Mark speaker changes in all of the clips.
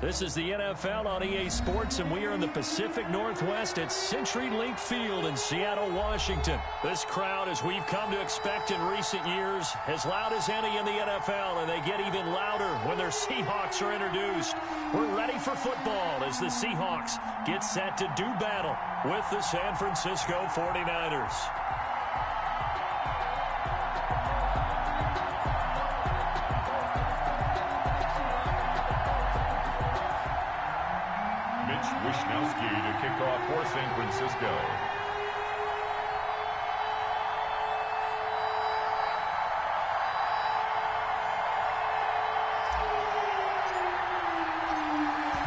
Speaker 1: This is the NFL on EA Sports, and we are in the Pacific Northwest at CenturyLink Field in Seattle, Washington. This crowd, as we've come to expect in recent years, as loud as any in the NFL, and they get even louder when their Seahawks are introduced. We're ready for football as the Seahawks get set to do battle with the San Francisco 49ers.
Speaker 2: To kick off for San Francisco.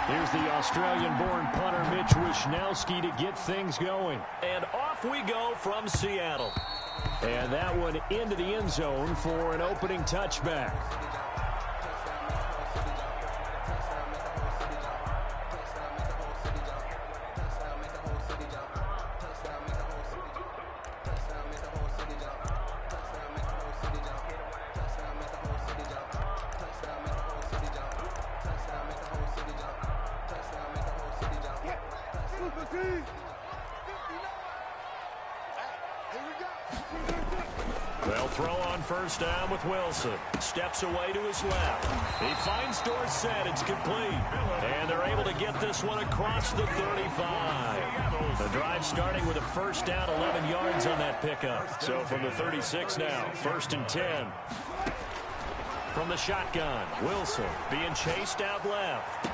Speaker 1: Here's the Australian-born punter Mitch Wishnowsky to get things going. And off we go from Seattle. And that one into the end zone for an opening touchback. They'll throw on first down with Wilson. Steps away to his left. He finds Dorsett. It's complete. And they're able to get this one across the 35. The drive starting with a first down, 11 yards on that pickup. So from the 36 now, 1st and 10. From the shotgun, Wilson being chased out left.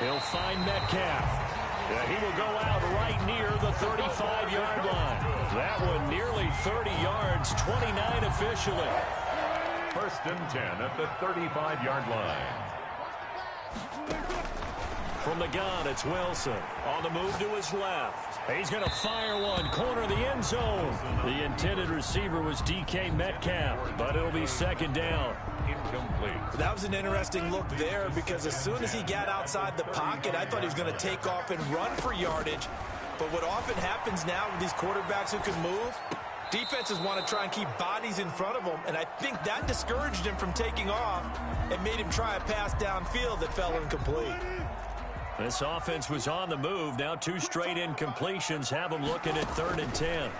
Speaker 1: He'll find Metcalf. Yeah, he will go out right near the 35-yard line. That one nearly 30 yards, 29 officially.
Speaker 2: 1st and 10 at the 35-yard line.
Speaker 1: From the gun, it's Wilson. On the move to his left. He's going to fire one, corner of the end zone. The intended receiver was DK Metcalf, but it'll be 2nd down.
Speaker 2: Incomplete.
Speaker 3: That was an interesting look there because as soon as he got outside the pocket, I thought he was going to take off and run for yardage. But what often happens now with these quarterbacks who can move, defenses want to try and keep bodies in front of them, and I think that discouraged him from taking off and made him try a pass downfield that fell incomplete.
Speaker 1: This offense was on the move. Now 2 straight incompletions have him looking at 3rd and 10.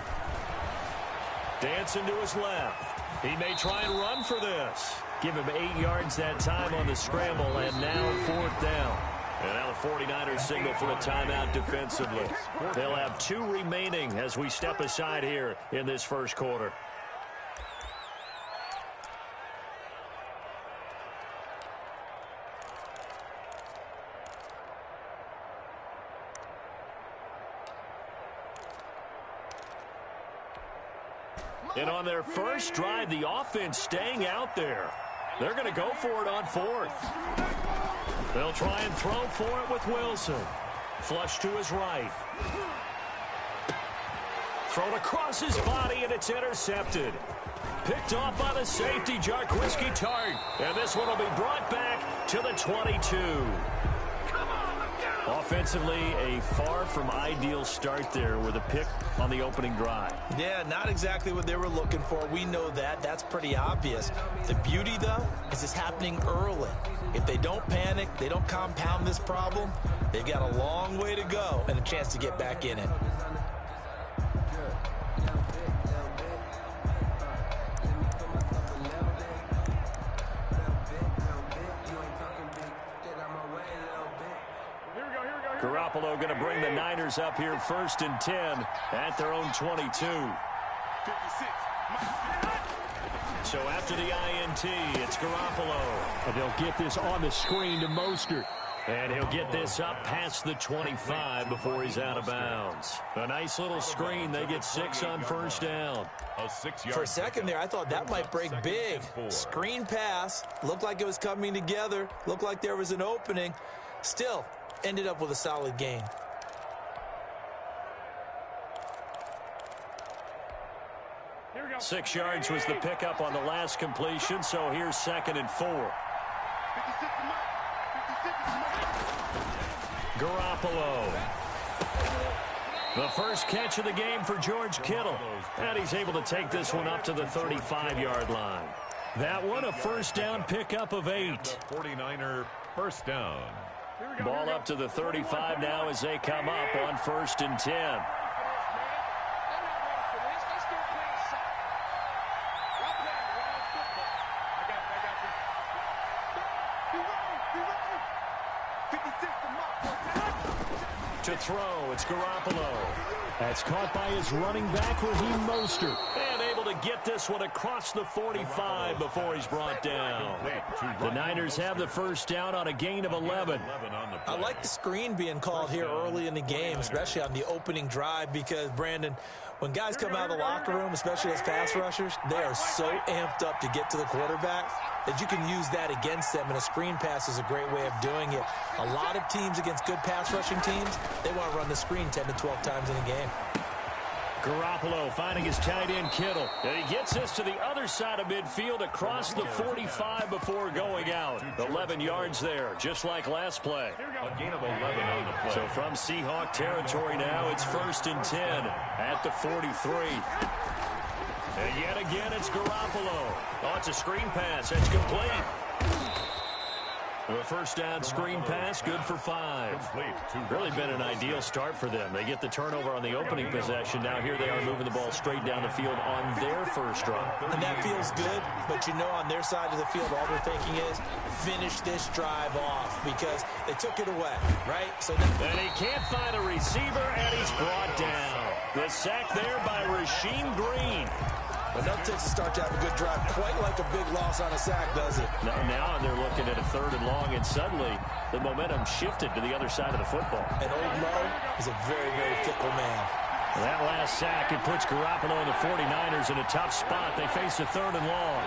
Speaker 1: Dancing to his left. He may try and run for this. Give him 8 yards that time on the scramble, and now 4th down. And now the 49ers signal for a timeout defensively. They'll have 2 remaining as we step aside here in this first quarter. And on their first drive, the offense staying out there. They're going to go for it on 4th. They'll try and throw for it with Wilson. Flush to his right. Thrown across his body, and it's intercepted. Picked off by the safety, Jarquiski Tart. And this one will be brought back to the 22. Offensively, a far from ideal start there with a pick on the opening drive.
Speaker 3: Yeah, not exactly what they were looking for. We know that. That's pretty obvious. The beauty, though, is it's happening early. If they don't panic, they don't compound this problem, they've got a long way to go and a chance to get back in it.
Speaker 1: Garoppolo going to bring the Niners up here 1st and 10 at their own 22. So after the INT, it's Garoppolo. And they'll get this on the screen to Mostert. And he'll get this up past the 25 before he's out of bounds. A nice little screen. They get 6 on 1st down.
Speaker 3: For a second there, I thought that might break big. Screen pass. Looked like it was coming together. Looked like there was an opening. Still, ended up with a solid gain.
Speaker 1: Here 6 yards was the pickup on the last completion, so here's 2nd and 4. Garoppolo. The first catch of the game for George Kittle. And he's able to take this one up to the 35-yard line. That one a first down pickup of 8.
Speaker 2: 49er first down.
Speaker 1: Ball up to the 35 now as they come up on 1st and 10. To throw, it's Garoppolo. That's caught by his running back, Raheem Mostert. And able to get this one across the 45 before he's brought down. The Niners have the first down on a gain of 11.
Speaker 3: I like the screen being called here early in the game, especially on the opening drive, because, Brandon, when guys come out of the locker room, especially as pass rushers, they are so amped up to get to the quarterback that you can use that against them, and a screen pass is a great way of doing it. A lot of teams against good pass rushing teams, they want to run the screen 10 to 12 times in a game.
Speaker 1: Garoppolo finding his tight end Kittle. And he gets this to the other side of midfield across the 45 before going out. 11 yards there, just like last play.
Speaker 2: A gain of 11 on the play.
Speaker 1: So from Seahawk territory now, it's 1st and 10 at the 43. And yet again, it's Garoppolo. Oh, it's a screen pass. It's complete. A first down screen pass, good for 5. Really been an ideal start for them. They get the turnover on the opening possession. Now here they are moving the ball straight down the field on their first drive.
Speaker 3: And that feels good, but you know on their side of the field, all they're thinking is finish this drive off because they took it away, right? So
Speaker 1: and he can't find a receiver, and he's brought down. The sack there by Rasheem Green.
Speaker 3: But that takes a start to have a good drive, quite like a big loss on a sack, does it?
Speaker 1: Now they're looking at a 3rd and long, and suddenly the momentum shifted to the other side of the football.
Speaker 3: And old Mo is a very, very fickle man.
Speaker 1: That last sack, it puts Garoppolo and the 49ers in a tough spot. They face a 3rd and long.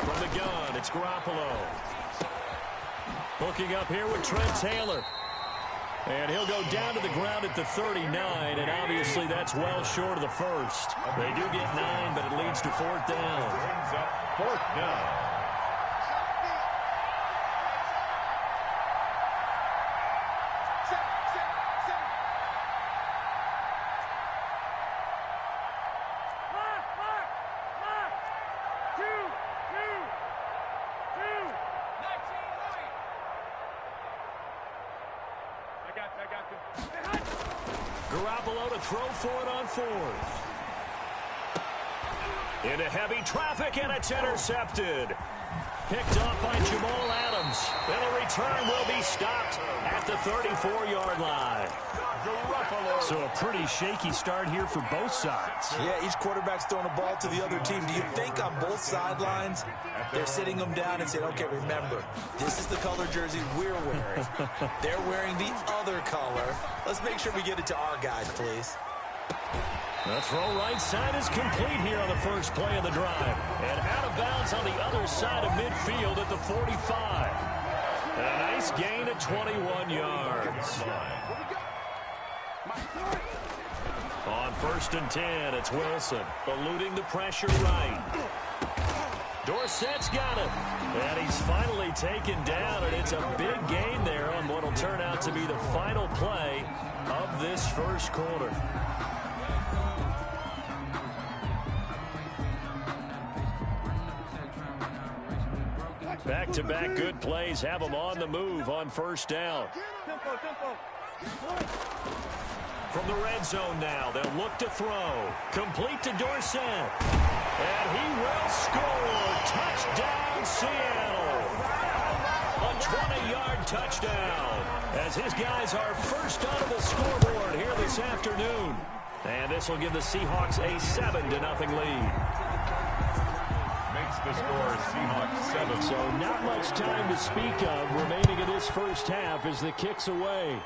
Speaker 1: From the gun, it's Garoppolo. Hooking up here with Trent Taylor. And he'll go down to the ground at the 39, and obviously that's well short of the first. They do get 9, but it leads to 4th down.
Speaker 2: Brings up 4th down.
Speaker 1: Garoppolo to throw for it on 4th. Into heavy traffic, and it's intercepted. Picked off by Jamal Adams. And the return will be stopped at the 34-yard line. So a pretty shaky start here for both sides.
Speaker 3: Yeah, each quarterback's throwing the ball to the other team. Do you think on both sidelines they're sitting them down and saying, okay, remember, this is the color jersey we're wearing. They're wearing the other color. Let's make sure we get it to our guys, please.
Speaker 1: The throw right side is complete here on the first play of the drive. And out of bounds on the other side of midfield at the 45. A nice gain of 21 yards. On 1st and 10, it's Wilson eluding the pressure right. Dorsett's got it. And he's finally taken down, and it's a big gain there on what will turn out to be the final play of this first quarter. Back-to-back good plays have them on the move on 1st down. From the red zone now, they'll look to throw. Complete to Dorsett. And he will score. Touchdown, Seattle. A 20-yard touchdown. As his guys are first onto the scoreboard here this afternoon. And this will give the Seahawks a 7-0 lead.
Speaker 2: Makes the score Seahawks 7.
Speaker 1: So not much time to speak of remaining in this first half as the kick's away.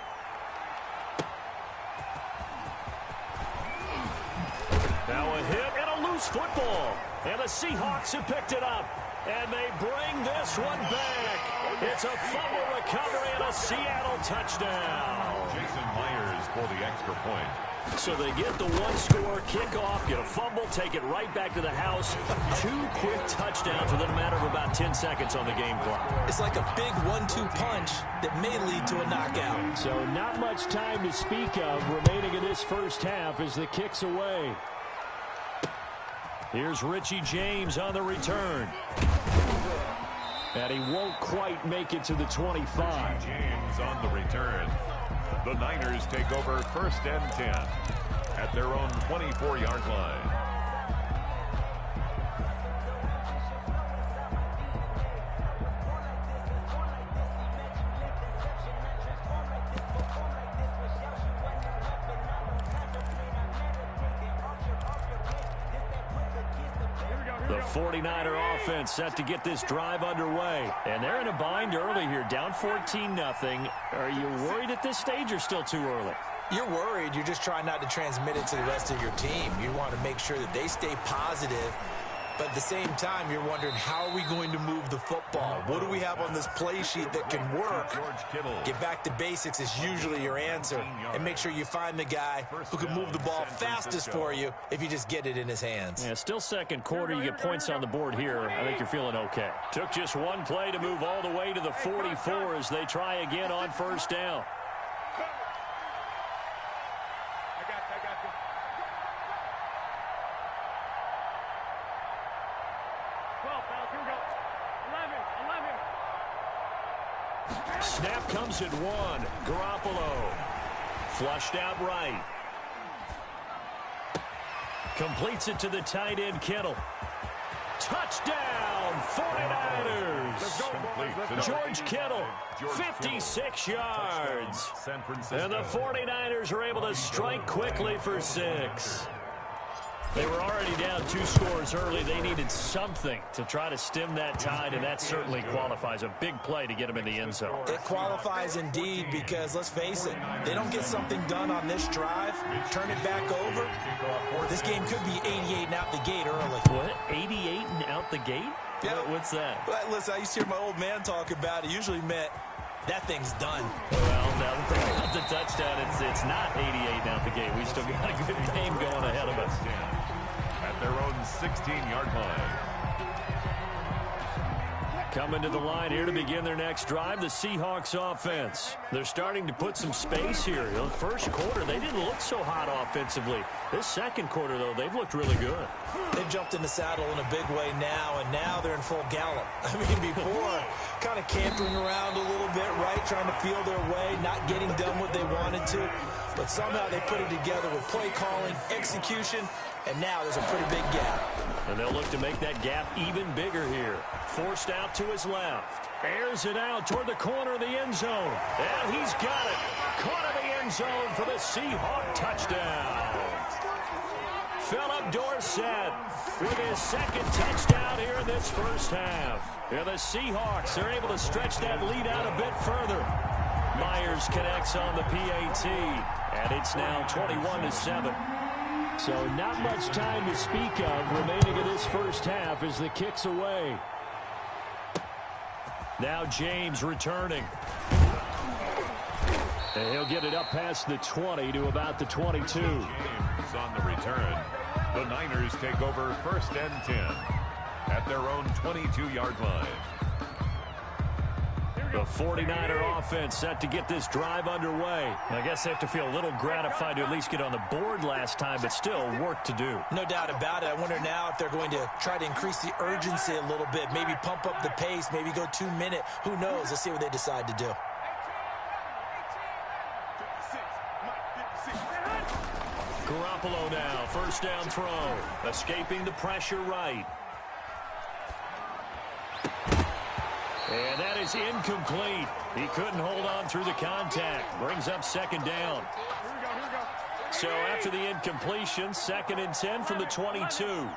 Speaker 1: Now a hit and a loose football. And the Seahawks have picked it up. And they bring this one back. It's a fumble recovery and a Seattle touchdown.
Speaker 2: Jason Myers for the extra point.
Speaker 1: So they get the one-score kickoff, get a fumble, take it right back to the house. 2 quick touchdowns within a matter of about 10 seconds on the game clock.
Speaker 3: It's like a big 1-2 punch that may lead to a knockout.
Speaker 1: So not much time to speak of remaining in this first half as the kick's away. Here's Richie James on the return. And he won't quite make it to the 25.
Speaker 2: James on the return. The Niners take over 1st and 10 at their own 24-yard line.
Speaker 1: The 49er offense set to get this drive underway. And they're in a bind early here, down 14-0. Are you worried at this stage or still too early?
Speaker 3: You're worried. You're just trying not to transmit it to the rest of your team. You want to make sure that they stay positive. But at the same time, you're wondering, how are we going to move the football? What do we have on this play sheet that can work? Get back to basics is usually your answer. And make sure you find the guy who can move the ball fastest for you if you just get it in his hands.
Speaker 1: Yeah, still second quarter. You get points on the board here. I think you're feeling okay. Took just one play to move all the way to the 44 as they try again on 1st down. Snap comes at 1. Garoppolo. Flushed out right. Completes it to the tight end, Kittle. Touchdown, 49ers. George Kittle, 56 yards. And the 49ers are able to strike quickly for 6. They were already down 2 scores early. They needed something to try to stem that tide, and that certainly qualifies. A big play to get them in the end zone.
Speaker 3: It qualifies indeed because, let's face it, they don't get something done on this drive, turn it back over, this game could be 88 and out the gate early.
Speaker 1: What? 88 and out the gate?
Speaker 3: Yeah.
Speaker 1: What's that?
Speaker 3: Well, listen, I used to hear my old man talk about it. Usually meant that thing's done.
Speaker 1: Well, now the thing about the touchdown, it's not 88 and out the gate. We still got a good game going ahead of us.
Speaker 2: At their own 16-yard line.
Speaker 1: Coming to the line here to begin their next drive, the Seahawks offense. They're starting to put some space here. The first quarter, they didn't look so hot offensively. This second quarter, though, they've looked really good.
Speaker 3: They've jumped in the saddle in a big way now, and now they're in full gallop. I mean, before, kind of cantering around a little bit, right, trying to feel their way, not getting done what they wanted to. But somehow they put it together with play calling, execution, and now there's a pretty big gap. And they'll look to make that gap even bigger here. Forced out to his left. Airs it out toward the corner of the end zone. And he's got it. Caught in the end zone for the Seahawk touchdown. Philip Dorsett with his second touchdown here in this first half. And the Seahawks are able to stretch that lead out a bit further. Myers connects on the PAT. And it's now 21-7. So not much time to speak of remaining in this first half as the kick's away. Now James returning. And he'll get it up past the 20 to about the 22.
Speaker 2: James on the return. The Niners take over 1st and 10 at their own 22-yard line.
Speaker 1: The 49er offense set to get this drive underway. I guess they have to feel a little gratified to at least get on the board last time, but still work to do. No doubt about it. I wonder now if they're going to try to increase the urgency a little bit, maybe pump up the pace, maybe go 2-minute. Who knows? Let's see what they decide to do. Garoppolo now, first down throw. Escaping the pressure right. And that is incomplete. He couldn't hold on through the contact. Brings up second down. So after the incompletion, 2nd and 10 from the 22.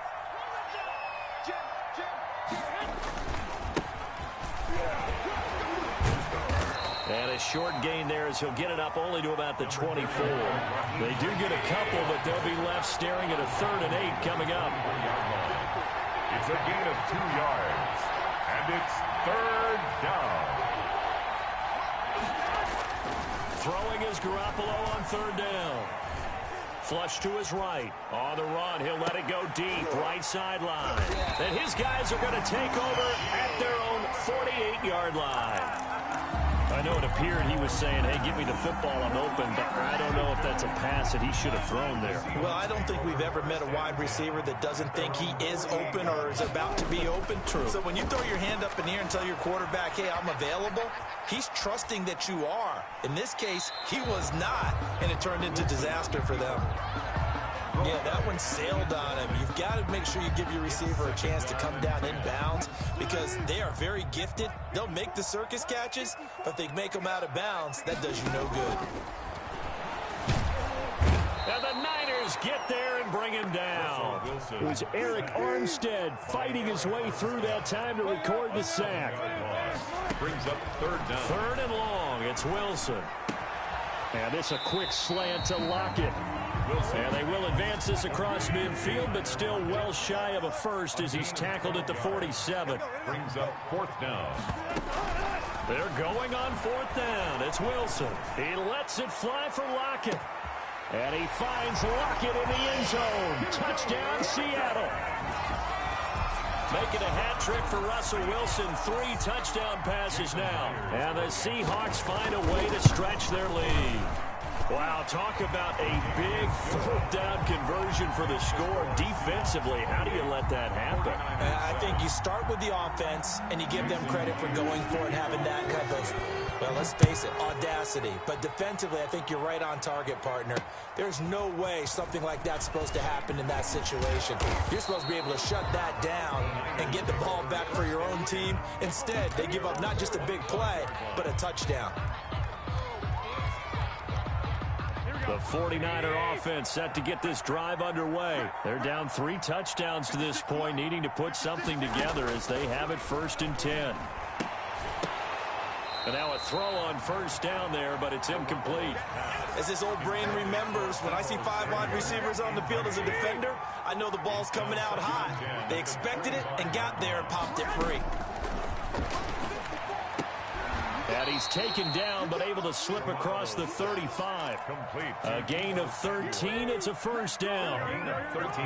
Speaker 1: And a short gain there as he'll get it up only to about the 24. They do get a couple, but they'll be left staring at a 3rd and 8 coming up.
Speaker 2: It's a gain of 2 yards. And it's 3rd down.
Speaker 1: Throwing is Garoppolo on 3rd down. Flush to his right. On the run, he'll let it go deep. Right sideline. And his guys are going to take over at their own 48-yard line. I know it appeared he was saying, hey, give me the football, I'm open, but I don't know if that's a pass that he should have thrown there.
Speaker 3: Well, I don't think we've ever met a wide receiver that doesn't think he is open or is about to be open. True. So when you throw your hand up in the air and tell your quarterback, hey, I'm available, he's trusting that you are. In this case, he was not, and it turned into disaster for them. Yeah, that one sailed on him. You've got to make sure you give your receiver a chance to come down inbounds because they are very gifted. They'll make the circus catches, but if they make them out of bounds, that does you no good.
Speaker 1: And the Niners get there and bring him down. It was Eric Armstead fighting his way through that time to record the sack.
Speaker 2: Brings up third down.
Speaker 1: Third and long. It's Wilson. And it's a quick slant to Lockett. And they will advance this across midfield, but still well shy of a first as he's tackled at the 47.
Speaker 2: Brings up fourth down.
Speaker 1: They're going on fourth down. It's Wilson. He lets it fly for Lockett. And he finds Lockett in the end zone. Touchdown, Seattle. Making a hat trick for Russell Wilson. 3 touchdown passes now. And the Seahawks find a way to stretch their lead. Wow, talk about a big fourth down conversion for the score. Defensively, how do you let that happen?
Speaker 3: I think you start with the offense, and you give them credit for going for it and having that kind of, well, let's face it, audacity. But defensively, I think you're right on target, partner. There's no way something like that's supposed to happen in that situation. You're supposed to be able to shut that down and get the ball back for your own team. Instead, they give up not just a big play, but a touchdown.
Speaker 1: The 49er offense set to get this drive underway. They're down 3 touchdowns to this point, needing to put something together as they have it 1st and 10. And now a throw on first down there, but it's incomplete.
Speaker 3: As this old brain remembers, when I see 5 wide receivers on the field as a defender, I know the ball's coming out hot. They expected it and got there and popped it free.
Speaker 1: And he's taken down, but able to slip across the 35.
Speaker 2: Complete.
Speaker 1: A gain of 13. It's a first down.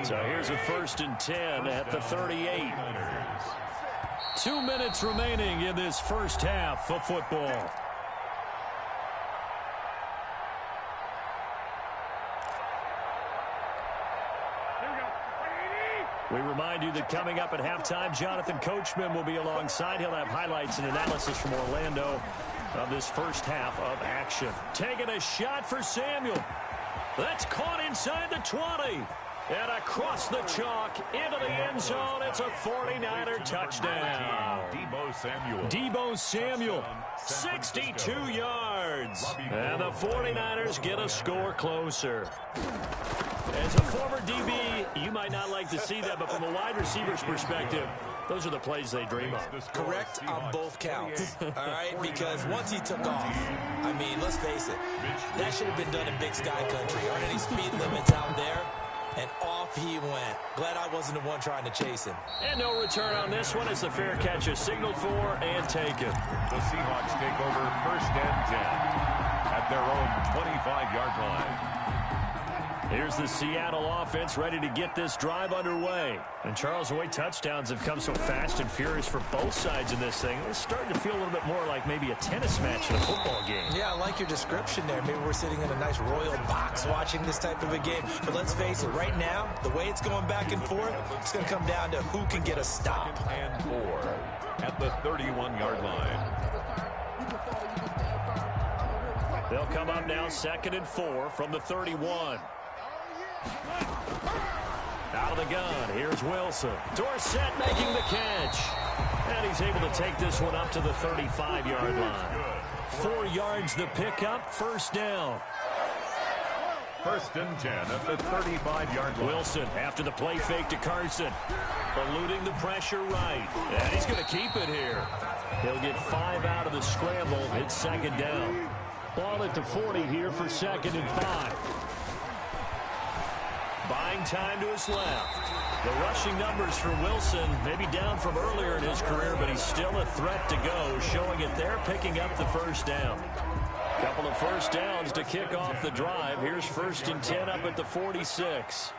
Speaker 1: So here's a 1st and 10 at the 38. 2 minutes remaining in this first half of football. We remind you that coming up at halftime, Jonathan Coachman will be alongside. He'll have highlights and analysis from Orlando of this first half of action. Taking a shot for Samuel. That's caught inside the 20. And across the chalk into the end zone. It's a 49er touchdown. Deebo Samuel, 62 yards. And the 49ers get a score closer. As a former DB, you might not like to see that, but from a wide receiver's perspective, those are the plays they dream of.
Speaker 3: Correct on both counts, all right? Because once he took off, I mean, let's face it, that should have been done in Big Sky Country. Aren't any speed limits out there? And off he went. Glad I wasn't the one trying to chase him.
Speaker 1: And no return on this one as the fair catch is signaled for and taken.
Speaker 2: The Seahawks take over 1st and 10 at their own 25-yard line.
Speaker 1: Here's the Seattle offense ready to get this drive underway. And Charles, the way touchdowns have come so fast and furious for both sides in this thing, it's starting to feel a little bit more like maybe a tennis match in a football game.
Speaker 3: Yeah, I like your description there. Maybe we're sitting in a nice royal box watching this type of a game. But let's face it, right now, the way it's going back and forth, it's going to come down to who can get a stop.
Speaker 2: And 4 at the 31-yard line.
Speaker 1: They'll come up now 2nd and 4 from the 31. Out of the gun, here's Wilson. Dorsett making the catch. And he's able to take this one up to the 35-yard line. 4 yards the pickup, 1st down.
Speaker 2: 1st and 10 at the 35-yard line.
Speaker 1: Wilson after the play fake to Carson. Eluding the pressure right. And he's going to keep it here. He'll get 5 out of the scramble. It's 2nd down. Ball at the 40 here for 2nd and 5. Buying time to his left. The rushing numbers for Wilson maybe down from earlier in his career, but he's still a threat to go, showing it there, picking up the 1st down. Couple of 1st downs to kick off the drive. Here's 1st and 10 up at the 46.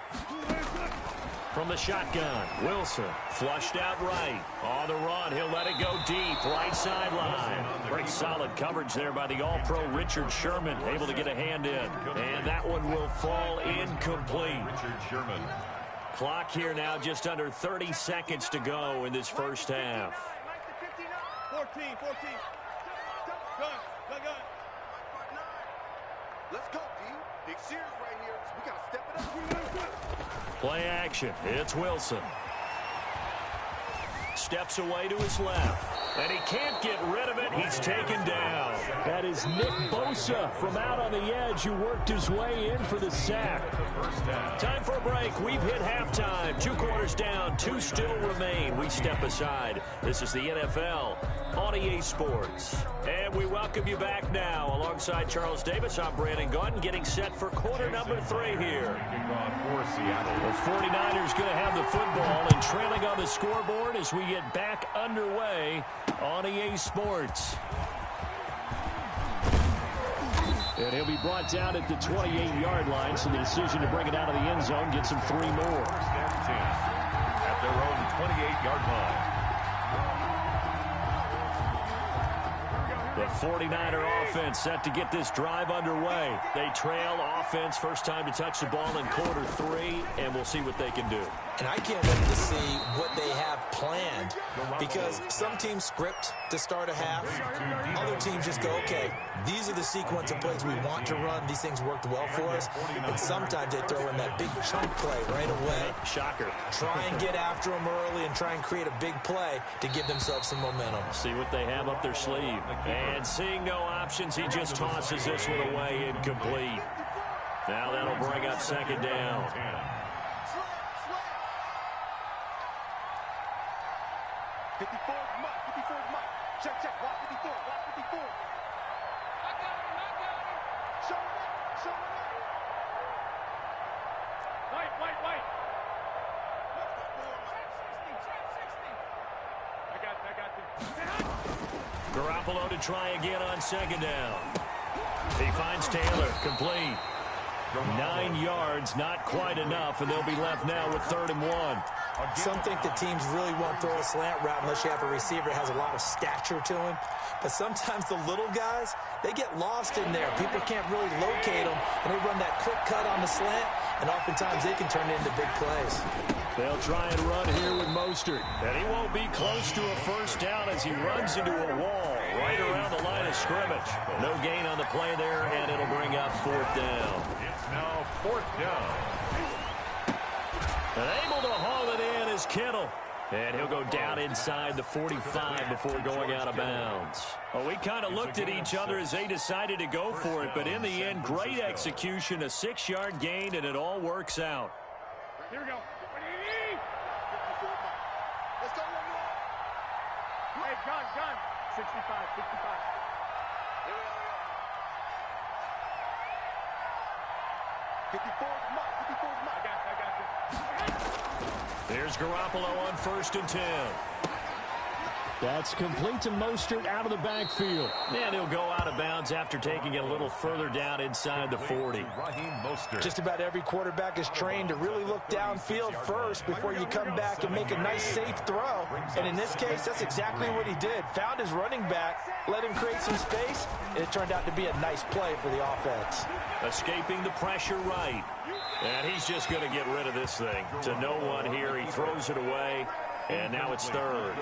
Speaker 1: from the shotgun. Wilson flushed out right. On the run, he'll let it go deep. Right sideline. Very solid coverage there by the All-Pro Richard Sherman. Able to get a hand in. And that one will fall incomplete.
Speaker 2: Richard Sherman.
Speaker 1: Clock here now just under 30 seconds to go in this first half.
Speaker 4: 14. Gun. Let's go, D. Big series right here. So we got to step it up.
Speaker 1: Play action. It's Wilson. Steps away to his left. And he can't get rid of it. He's taken down. That is Nick Bosa from out on the edge who worked his way in for the sack. Time for a break. We've hit halftime. 2 quarters down. 2 still remain. We step aside. This is the NFL on EA Sports. And we welcome you back now. Alongside Charles Davis, I'm Brandon Gaudin, getting set for quarter number 3 here. The 49ers going to have the football and trailing on the scoreboard as we get back underway on EA Sports. And he'll be brought down at the 28-yard line, so the decision to bring it out of the end zone gets him 3 more.
Speaker 2: First and 10 at their own 28-yard line.
Speaker 1: The 49er offense set to get this drive underway. They trail offense, first time to touch the ball in quarter 3, and we'll see what they can do.
Speaker 3: And I can't wait to see what they have planned, because some teams script to start a half. Other teams just go, okay, these are the sequence of plays we want to run. These things worked well for us. And sometimes they throw in that big chunk play right away.
Speaker 1: Shocker.
Speaker 3: Try and get after them early and try and create a big play to give themselves some momentum.
Speaker 1: See what they have up their sleeve. And seeing no options, he just tosses this one away incomplete. Now that'll bring up second down.
Speaker 4: 54 is Mike. Check. Watch 54. I got him. Show it up. White. I got this.
Speaker 1: Garoppolo to try again on second down. He finds Taylor, complete. 9 yards, not quite enough, and they'll be left now with 3rd and 1.
Speaker 3: Some think the teams really won't throw a slant route unless you have a receiver that has a lot of stature to him. But sometimes the little guys, they get lost in there. People can't really locate them, and they run that quick cut on the slant, and oftentimes they can turn it into big plays.
Speaker 1: They'll try and run here with Mostert. And he won't be close to a first down as he runs into a wall right around the line of scrimmage. No gain on the play there, and it'll bring up 4th down.
Speaker 2: It's now 4th down.
Speaker 1: And able to haul it in is Kittle. And he'll go down inside the 45 before going out of bounds. Well, we kind of looked at each other as they decided to go for it, but in the end, great execution, a 6-yard gain, and it all works out.
Speaker 4: Here we go. Let's go. Hey, gun. 65. Here we go. 54 is Mike. I got this.
Speaker 1: There's Garoppolo on 1st and 10. That's complete to Mostert out of the backfield. And he'll go out of bounds after taking it a little further down inside the 40.
Speaker 3: Just about every quarterback is trained to really look downfield first before you come back and make a nice, safe throw. And in this case, that's exactly what he did. Found his running back, let him create some space, and it turned out to be a nice play for the offense.
Speaker 1: Escaping the pressure right. And he's just going to get rid of this thing. To no one here, he throws it away. And now it's 3rd.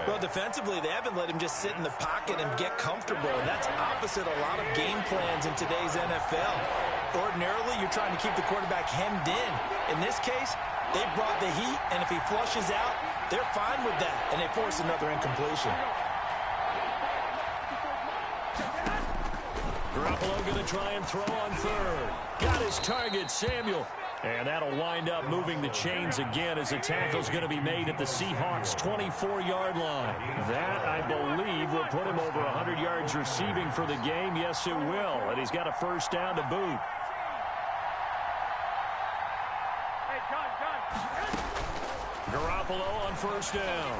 Speaker 3: Well, defensively, they haven't let him just sit in the pocket and get comfortable. And that's opposite a lot of game plans in today's NFL. Ordinarily, you're trying to keep the quarterback hemmed in. In this case, they brought the heat, and if he flushes out, they're fine with that. And they force another incompletion.
Speaker 1: Garoppolo going to try and throw on 3rd. Got his target, Samuel. And that'll wind up moving the chains again as the tackle's going to be made at the Seahawks' 24-yard line. That, I believe, will put him over 100 yards receiving for the game. Yes, it will. And he's got a first down to boot.
Speaker 4: Hey, gun.
Speaker 1: Garoppolo on 1st down.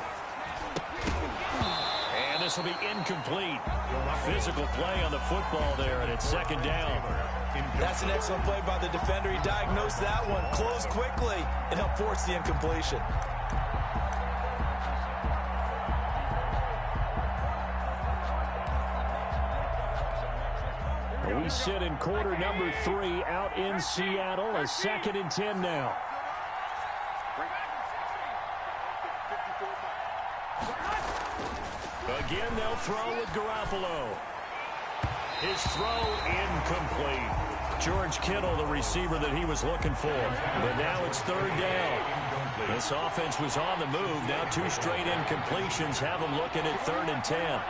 Speaker 1: And the this will be incomplete. Physical play on the football there, and it's second down.
Speaker 3: That's an excellent play by the defender. He diagnosed that one, closed quickly, and helped force the incompletion.
Speaker 1: We sit in quarter number 3 out in Seattle. A 2nd and 10 now. Again, they'll throw with Garoppolo. His throw incomplete. George Kittle, the receiver that he was looking for. But now it's 3rd down. This offense was on the move. Now 2 straight incompletions have them looking at 3rd and 10.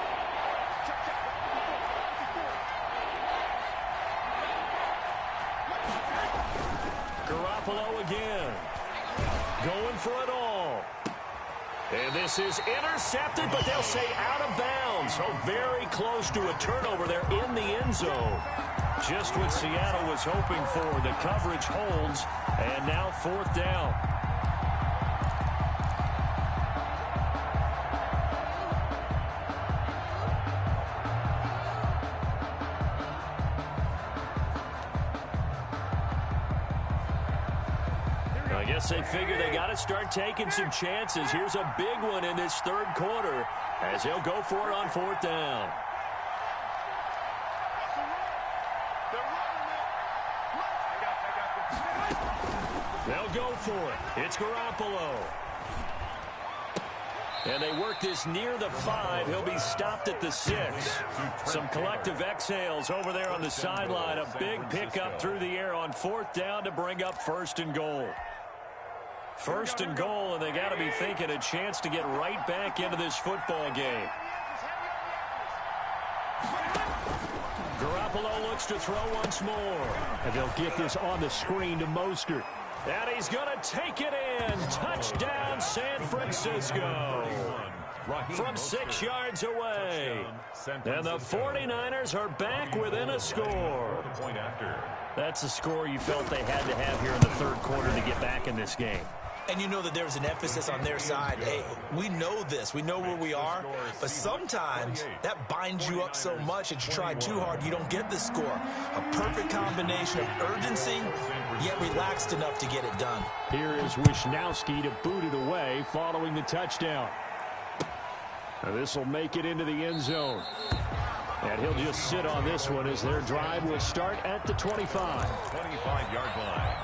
Speaker 1: Garoppolo again. Going for it all. And this is intercepted, but they'll say out of bounds. Oh, very close to a turnover there in the end zone. Just what Seattle was hoping for. The coverage holds, and now 4th down. I guess they figure they got to start taking some chances. Here's a big one in this 3rd quarter as they'll go for it on 4th down. They'll go for it. It's Garoppolo. And they work this near the 5. He'll be stopped at the 6. Some collective exhales over there on the sideline. A big pickup through the air on 4th down to bring up 1st and goal. 1st and goal, and they got to be thinking a chance to get right back into this football game. Garoppolo looks to throw once more. And they'll get this on the screen to Mostert. And he's going to take it in. Touchdown, San Francisco. From 6 yards away. And the 49ers are back within a score. That's a score you felt they had to have here in the 3rd quarter to get back in this game.
Speaker 3: And you know that there's an emphasis on their side. Hey, we know this. We know where we are. But sometimes that binds you up so much that you try too hard, you don't get the score. A perfect combination of urgency, yet relaxed enough to get it done.
Speaker 1: Here is Wisnowski to boot it away following the touchdown. Now this will make it into the end zone. And he'll just sit on this one as their drive will start at the 25.
Speaker 2: 25-yard line.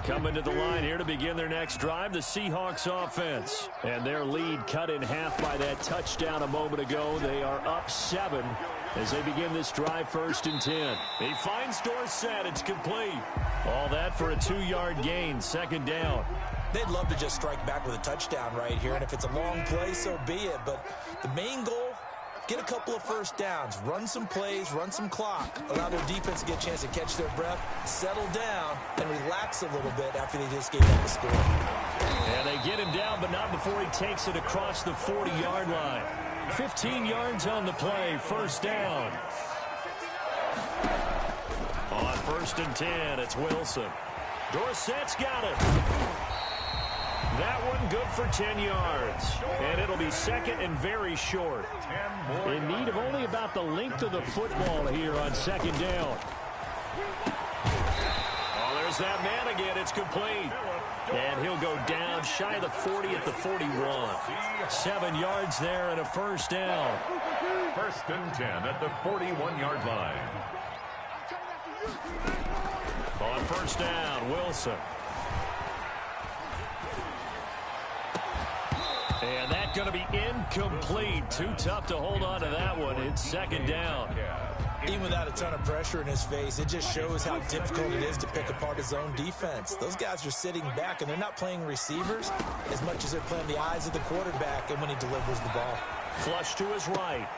Speaker 1: Coming to the line here to begin their next drive, the Seahawks offense. And their lead cut in half by that touchdown a moment ago. They are up 7 as they begin this drive, 1st and 10. He finds Dorsett. It's complete. All that for a 2-yard gain, 2nd down.
Speaker 3: They'd love to just strike back with a touchdown right here. And if it's a long play, so be it. But the main goal, get a couple of 1st downs, run some plays, run some clock, allow their defense to get a chance to catch their breath, settle down, and relax a little bit after they just gave up the score.
Speaker 1: And they get him down, but not before he takes it across the 40-yard line. 15 yards on the play, 1st down. On 1st and 10, it's Wilson. Dorsett's got it. That one good for 10 yards. And it'll be 2nd and very short. In need of only about the length of the football here on 2nd down. Oh, there's that man again. It's complete. And he'll go down shy of the 40 at the 41. 7 yards there and a 1st down.
Speaker 2: 1st and 10 at the 41-yard line.
Speaker 1: On 1st down, Wilson. And that's going to be incomplete. Too tough to hold on to that one. It's 2nd down.
Speaker 3: Even without a ton of pressure in his face, it just shows how difficult it is to pick apart his own defense. Those guys are sitting back, and they're not playing receivers as much as they're playing the eyes of the quarterback and when he delivers the ball.
Speaker 1: Flush to his right.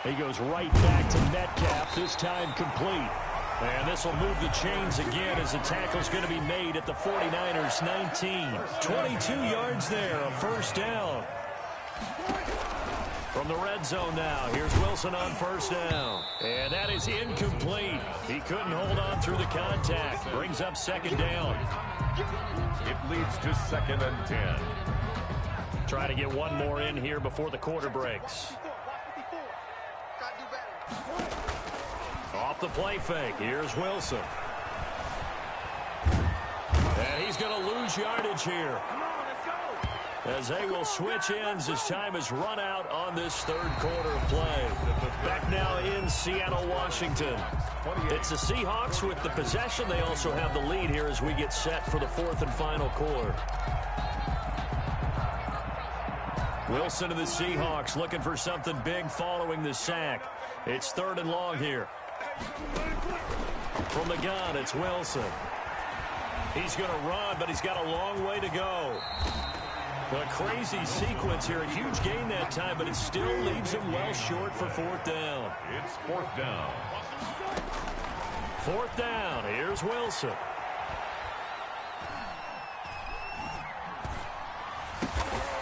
Speaker 1: He goes right back to Metcalf, this time complete. And this will move the chains again as the tackle's going to be made at the 49ers 19. 22 yards there, a 1st down. From the red zone now, here's Wilson on first down. And that is incomplete. He couldn't hold on through the contact. Brings up second down.
Speaker 2: It leads to 2nd and 10.
Speaker 1: Try to get one more in here before the quarter breaks. Off the play fake, here's Wilson. And he's going to lose yardage here, as they will switch ends as time has run out on this third quarter of play. Back now in Seattle, Washington. It's the Seahawks with the possession. They also have the lead here as we get set for the fourth and final quarter. Wilson to the Seahawks looking for something big following the sack. It's 3rd and long here. From the gun, it's Wilson. He's going to run, but he's got a long way to go. A crazy sequence here. A huge gain that time, but it still leaves him well short for 4th down.
Speaker 2: It's 4th down.
Speaker 1: 4th down. Here's Wilson.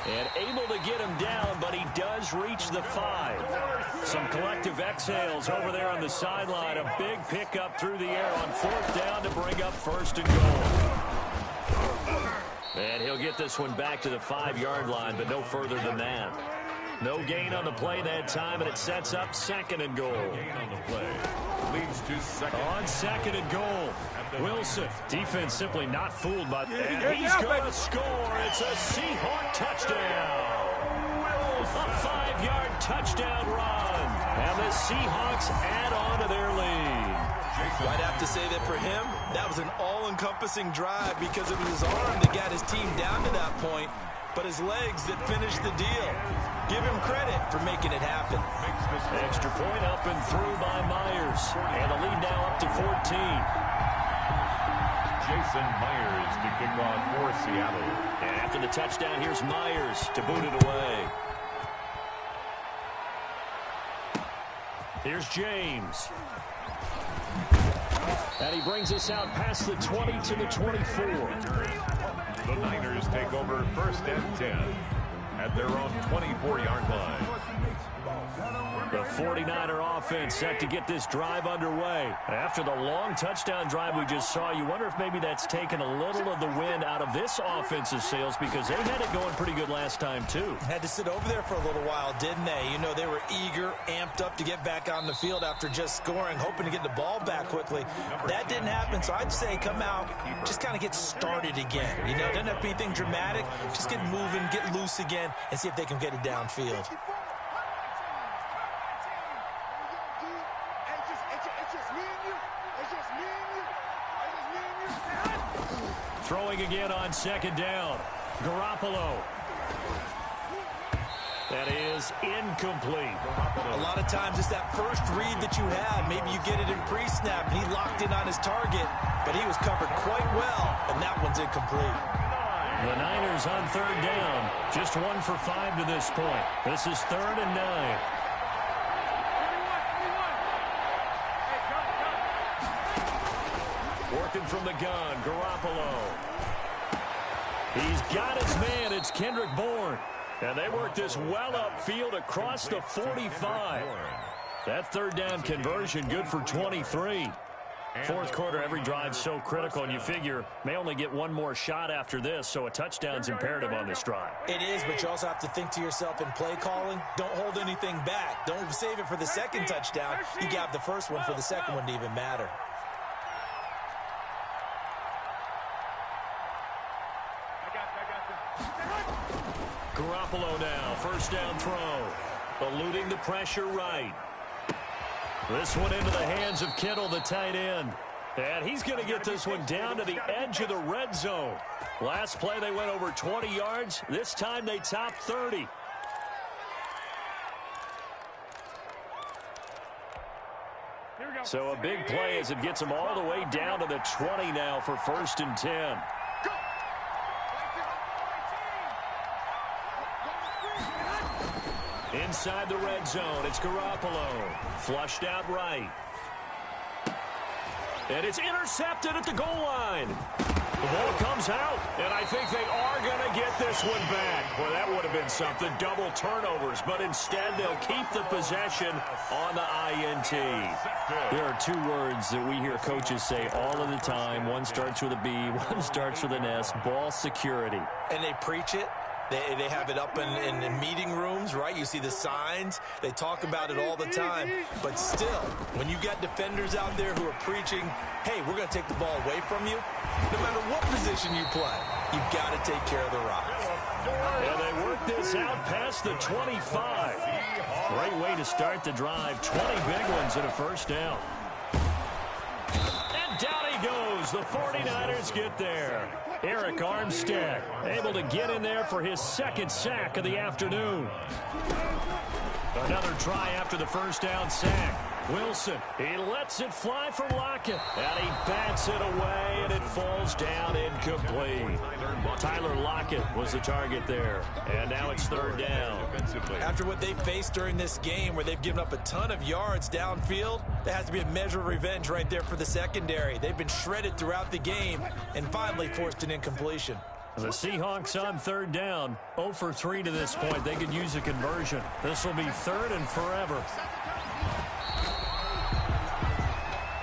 Speaker 1: And able to get him down, but he does reach the 5. Some collective exhales over there on the sideline. A big pickup through the air on 4th down to bring up 1st and goal. And he'll get this one back to the 5-yard line, but no further than that. No gain on the play that time, and it sets up 2nd and goal.
Speaker 2: Gain on the play leads to 2nd.
Speaker 1: On 2nd and goal, Wilson. Defense simply not fooled by that. And he's going to score. It's a Seahawk touchdown. A 5-yard touchdown run. And the Seahawks add on to their lead.
Speaker 3: I'd have to say that for him, that was an all-encompassing drive because it was his arm that got his team down to that point, but his legs that finished the deal. Give him credit for making it happen.
Speaker 1: Extra point up and through by Myers. And the lead now up to 14.
Speaker 2: Jason Myers to kick off for Seattle.
Speaker 1: And after the touchdown, here's Myers to boot it away. Here's James. And he brings us out past the 20 to the 24.
Speaker 2: The Niners take over 1st and 10 at their own 24-yard line.
Speaker 1: The 49er offense set to get this drive underway. After the long touchdown drive we just saw, you wonder if maybe that's taken a little of the wind out of this offense's sails, because they had it going pretty good last time too.
Speaker 3: Had to sit over there for a little while, didn't they? You know, they were eager, amped up to get back on the field after just scoring, hoping to get the ball back quickly. That didn't happen, so I'd say come out, just kind of get started again. You know, it doesn't have to be anything dramatic. Just get moving, get loose again, and see if they can get it downfield.
Speaker 1: Throwing again on 2nd down. Garoppolo. That is incomplete.
Speaker 3: A lot of times it's that first read that you have. Maybe you get it in pre-snap, and he locked in on his target, but he was covered quite well, and that one's incomplete.
Speaker 1: The Niners on 3rd down. Just 1 for 5 to this point. This is 3rd and 9. Working from the gun, Garoppolo. He's got his man. It's Kendrick Bourne. And they work this well upfield across the 45. That 3rd down conversion good for 23. 4th quarter, every drive so critical, and you figure may only get one more shot after this, so a touchdown's imperative on this drive.
Speaker 3: It is, but you also have to think to yourself in play calling, don't hold anything back. Don't save it for the 2nd touchdown. You got the first one for the 2nd one to even matter.
Speaker 1: Garoppolo now, 1st down throw. Eluding the pressure right. This one into the hands of Kittle, the tight end. And he's going to get this one down to the edge of the red zone. Last play they went over 20 yards. This time they topped 30. So a big play as it gets them all the way down to the 20 now for 1st and 10. Inside the red zone, it's Garoppolo. Flushed out right. And it's intercepted at the goal line. The ball comes comes out, and I think they are going to get this one back. Well, that would have been something, double turnovers, but instead they'll keep the possession on the INT. There are two words that we hear coaches say all of the time. One starts with a B, one starts with an S, ball security.
Speaker 3: And they preach it. They have it up in meeting rooms, right? You see the signs. They talk about it all the time. But still, when you got defenders out there who are preaching, hey, we're going to take the ball away from you, no matter what position you play, you've got to take care of the rock.
Speaker 1: And they work this out past the 25. Great way to start the drive. 20 big ones and a first down. And down he goes. The 49ers get there. Eric Armstead able to get in there for his second sack of the afternoon. Another try after the first down sack. Wilson, he lets it fly for Lockett, and he bats it away, and it falls down incomplete. Tyler Lockett was the target there, and now it's third down.
Speaker 3: After what they faced during this game where they've given up a ton of yards downfield, there has to be a measure of revenge right there for the secondary. They've been shredded throughout the game and finally forced an incompletion.
Speaker 1: The Seahawks on third down, 0 for 3 to this point. They could use a conversion. This will be third and forever.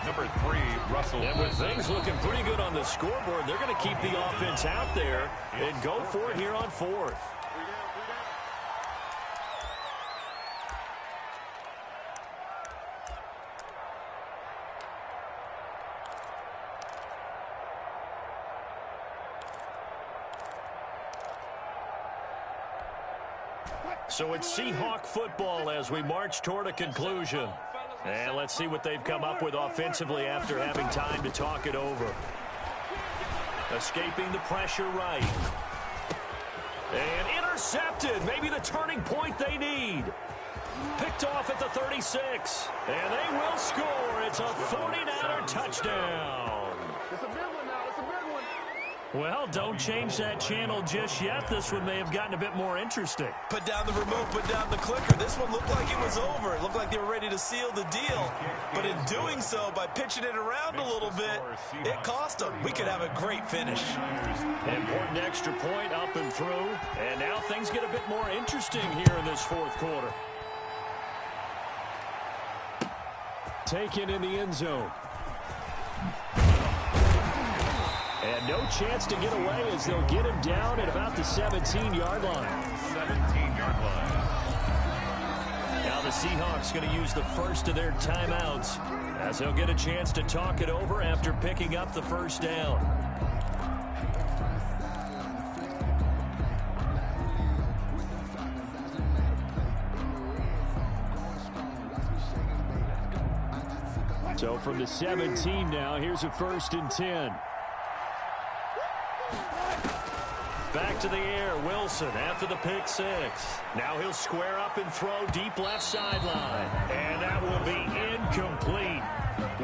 Speaker 2: Number 3, Russell.
Speaker 1: And with things looking pretty good on the scoreboard, they're going to keep the offense out there and go for it here on fourth. So it's Seahawk football as we march toward a conclusion. And let's see what they've come up with offensively after having time to talk it over. Escaping the pressure right. And intercepted. Maybe the turning point they need. Picked off at the 36. And they will score. It's a 49er touchdown.
Speaker 4: It's a big one now. It's a big one.
Speaker 1: Well, don't change that channel just yet. This one may have gotten a bit more interesting.
Speaker 3: Put down the remote, put down the clicker. This one looked like it was over. It looked like they were ready to seal the deal. But in doing so, by pitching it around a little bit, it cost them. We could have a great finish.
Speaker 1: Important extra point up and through. And now things get a bit more interesting here in this fourth quarter. Taken in the end zone. And no chance to get away as they'll get him down at about the 17-yard line.
Speaker 2: 17-yard line.
Speaker 1: Now the Seahawks going to use the first of their timeouts as they'll get a chance to talk it over after picking up the first down. So from the 17 now, here's a 1st and 10. Back to the air, Wilson after the pick six. Now he'll square up and throw deep left sideline. And that will be incomplete.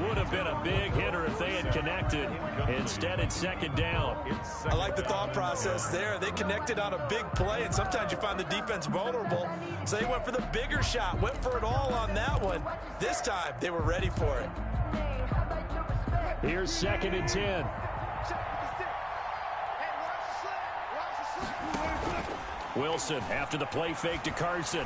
Speaker 1: Would have been a big hitter if they had connected. Instead, it's second down.
Speaker 3: I like the thought process there. They connected on a big play, and sometimes you find the defense vulnerable. So they went for the bigger shot, went for it all on that one. This time, they were ready for it.
Speaker 1: Here's 2nd and 10. Wilson after the play fake to Carson.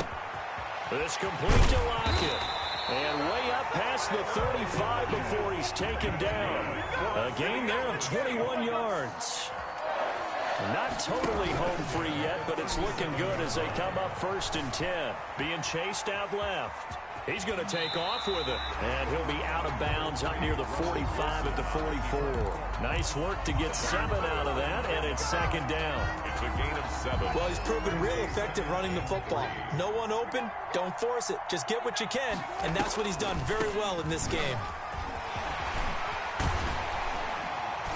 Speaker 1: This complete to Lockett. And way up past the 35 before he's taken down. A gain there of 21 yards. Not totally home free yet, but it's looking good as they come up 1st and 10. Being chased out left. He's going to take off with it. And he'll be out of bounds up near the 45 at the 44. Nice work to get 7 out of that, and it's second down.
Speaker 2: It's a gain of 7.
Speaker 3: Well, he's proven real effective running the football. No one open, don't force it. Just get what you can, and that's what he's done very well in this game.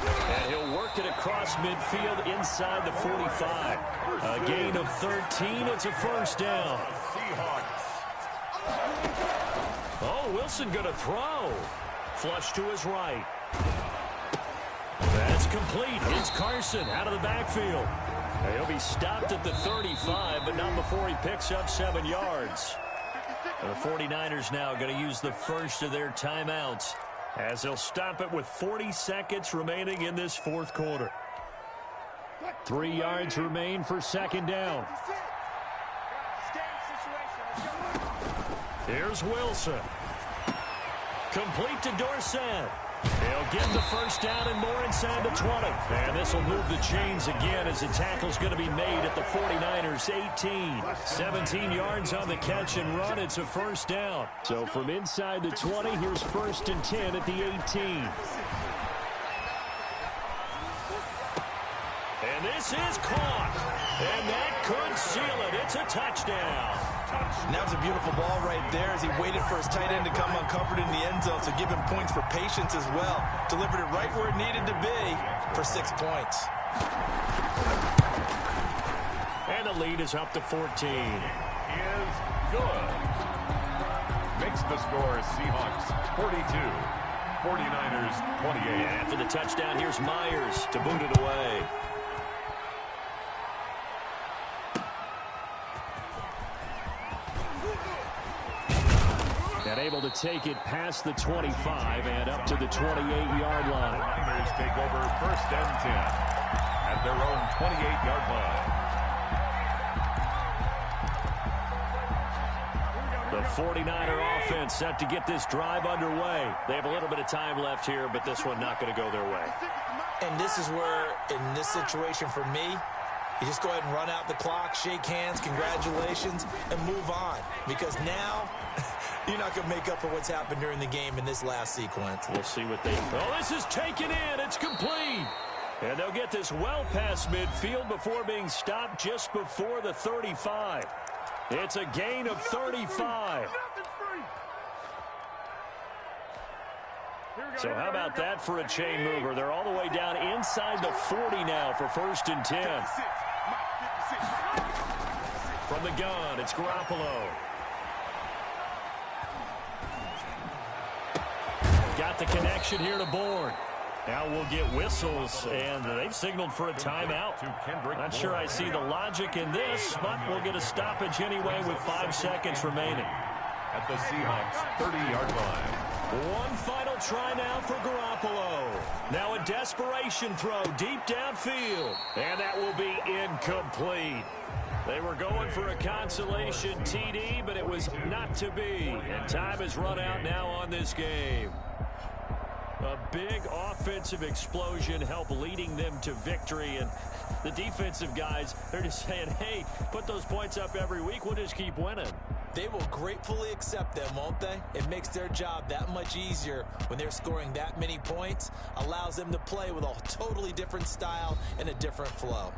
Speaker 1: And he'll work it across midfield inside the 45. A gain of 13. It's a first down.
Speaker 2: Seahawks.
Speaker 1: Oh, Wilson going to throw. Flush to his right. That's complete. It's Carson out of the backfield. He'll be stopped at the 35, but not before he picks up 7 yards. The 49ers now going to use the first of their timeouts as they'll stop it with 40 seconds remaining in this fourth quarter. 3 yards remain for second down. Here's Wilson. Complete to Dorsett. He'll get the first down and more inside the 20. And this will move the chains again as the tackle's going to be made at the 49ers 18. 17 yards on the catch and run. It's a first down. So from inside the 20, here's 1st and 10 at the 18. And this is caught. And that could seal it. It's a touchdown.
Speaker 3: And that was a beautiful ball right there as he waited for his tight end to come uncovered in the end zone, so give him points for patience as well. Delivered it right where it needed to be for 6 points.
Speaker 1: And the lead is up to 14.
Speaker 2: Is good. Makes the score Seahawks 42. 49ers 28.
Speaker 1: After the touchdown, here's Myers to boot it away. And able to take it past the 25 and up to the 28-yard line.
Speaker 2: The Niners take over 1st and 10 at their own 28-yard line.
Speaker 1: The 49er offense set to get this drive underway. They have a little bit of time left here, but this one not going to go their way.
Speaker 3: And this is where, in this situation for me, you just go ahead and run out the clock, shake hands, congratulations, and move on. Because now, you're not going to make up for what's happened during the game in this last sequence.
Speaker 1: We'll see what they... Oh, this is taken in. It's complete. And they'll get this well past midfield before being stopped just before the 35. It's a gain of 35. So how about that for a chain mover? They're all the way down inside the 40 now for 1st and 10. From the gun, it's Garoppolo. Got the connection here to Bourne. Now we'll get whistles, and they've signaled for a timeout. Not sure I see the logic in this, but we'll get a stoppage anyway with 5 seconds remaining.
Speaker 2: At the Seahawks 30-yard line.
Speaker 1: One final try now for Garoppolo. Now a desperation throw deep downfield. And that will be incomplete. They were going for a consolation TD, but it was not to be. And time has run out now on this game. A big offensive explosion helped leading them to victory. And the defensive guys, they're just saying, hey, put those points up every week. We'll just keep winning.
Speaker 3: They will gratefully accept them, won't they? It makes their job that much easier when they're scoring that many points. Allows them to play with a totally different style and a different flow.